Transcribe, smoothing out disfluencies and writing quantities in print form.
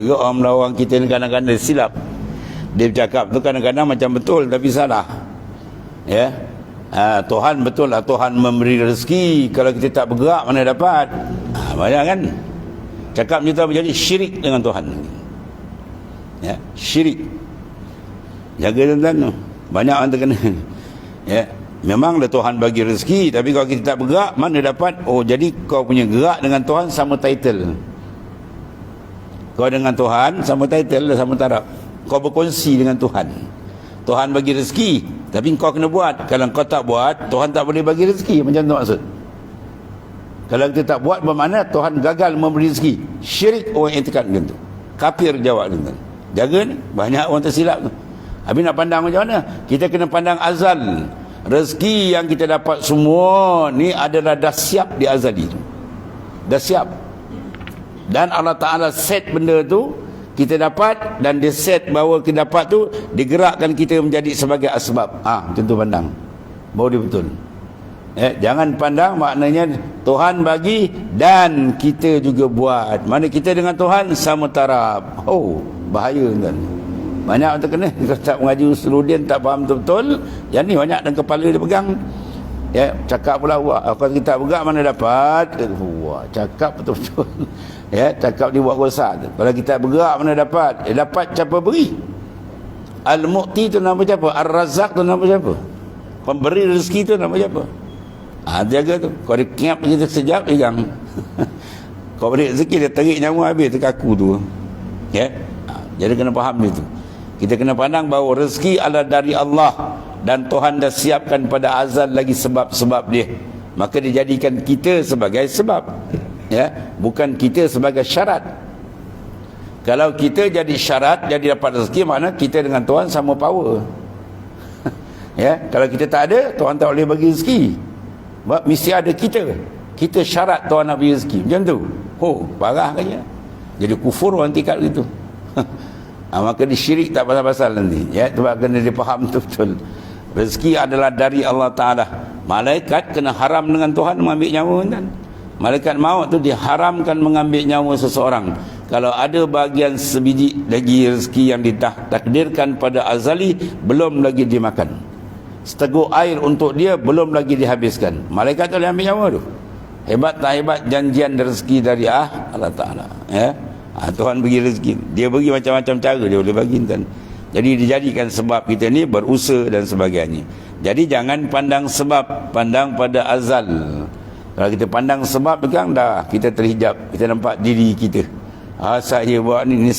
Orang kita ni kadang-kadang silap. Dia bercakap tu kadang-kadang macam betul tapi salah. Ya. Tuhan betul lah, Tuhan memberi rezeki. Kalau kita tak bergerak mana dapat? Banyak kan? Cakap macam tu menjadi syirik dengan Tuhan. Ya, syirik. Jaga tuan-tuan. Banyak orang terkena. Ya. Memanglah Tuhan bagi rezeki, tapi kalau kita tak bergerak mana dapat? Oh, jadi kau punya gerak dengan Tuhan sama title. Kau dengan Tuhan sama title, sama taraf. Kau berkongsi dengan Tuhan. Tuhan bagi rezeki, tapi kau kena buat. Kalau kau tak buat, Tuhan tak boleh bagi rezeki. Macam tu maksud. Kalau kita tak buat, bermakna Tuhan gagal memberi rezeki. Syirik orang etikat macam tu. Kafir jawab tu. Jaga ni. Banyak orang tersilap tu. Habis nak pandang macam mana? Kita kena pandang azal. Rezeki yang kita dapat semua ni adalah dah siap di azali tu. Dah siap. Dan Allah Ta'ala set benda tu, kita dapat, dan dia set bahawa kita dapat tu, digerakkan kita menjadi sebagai asbab. Macam tu pandang. Baru dia betul. Jangan pandang maknanya Tuhan bagi dan kita juga buat. Mana kita dengan Tuhan sama taraf. Bahaya kan. Banyak orang terkena. Kalau tak mengaji Usuluddin, tak faham betul-betul, yang ni banyak dan kepala dia pegang. Cakap pula, kalau kita bergerak mana dapat? Cakap betul-betul. Cakap dia buat rosak. Kalau kita bergerak mana dapat? Dapat siapa beri? Al-Mu'ti tu nama siapa? Ar-Razak tu nama siapa? Pemberi rezeki tu nama siapa? Jaga tu. Kalau dia kiap kita sekejap, pegang. Kalau beri rezeki, dia tarik nyawa habis terkaku tu. Jadi kena faham dia tu. Kita kena pandang bahawa rezeki adalah dari Allah, dan Tuhan dah siapkan pada azal lagi sebab-sebab dia. Maka dia jadikan kita sebagai sebab, bukan kita sebagai syarat. Kalau kita jadi syarat, jadi dapat rezeki, makna kita dengan Tuhan sama power. Kalau kita tak ada, Tuhan tak boleh bagi rezeki. Mesti ada kita. Kita syarat Tuhan nak bagi rezeki. Macam tu. Parah kan ya. Jadi kufur orang tingkat gitu. Maka disyirik tak pasal-pasal nanti. Sebab kena dia faham betul-betul. Rezeki adalah dari Allah Ta'ala. Malaikat kena haram dengan Tuhan mengambil nyawa kan? Malaikat maut tu diharamkan mengambil nyawa seseorang kalau ada bahagian sebiji lagi rezeki yang ditakdirkan pada azali belum lagi dimakan. Seteguk air untuk dia belum lagi dihabiskan. Malaikat tu boleh ambil nyawa tu. Hebat tak hebat janjian rezeki dari Allah Ta'ala. Tuhan bagi rezeki. Dia bagi macam-macam cara dia boleh bagi kan. Jadi dijadikan sebab kita ni berusaha dan sebagainya. Jadi jangan pandang sebab, pandang pada azal. Kalau kita pandang sebab kan dah kita terhijab, kita nampak diri kita. Saya buat ni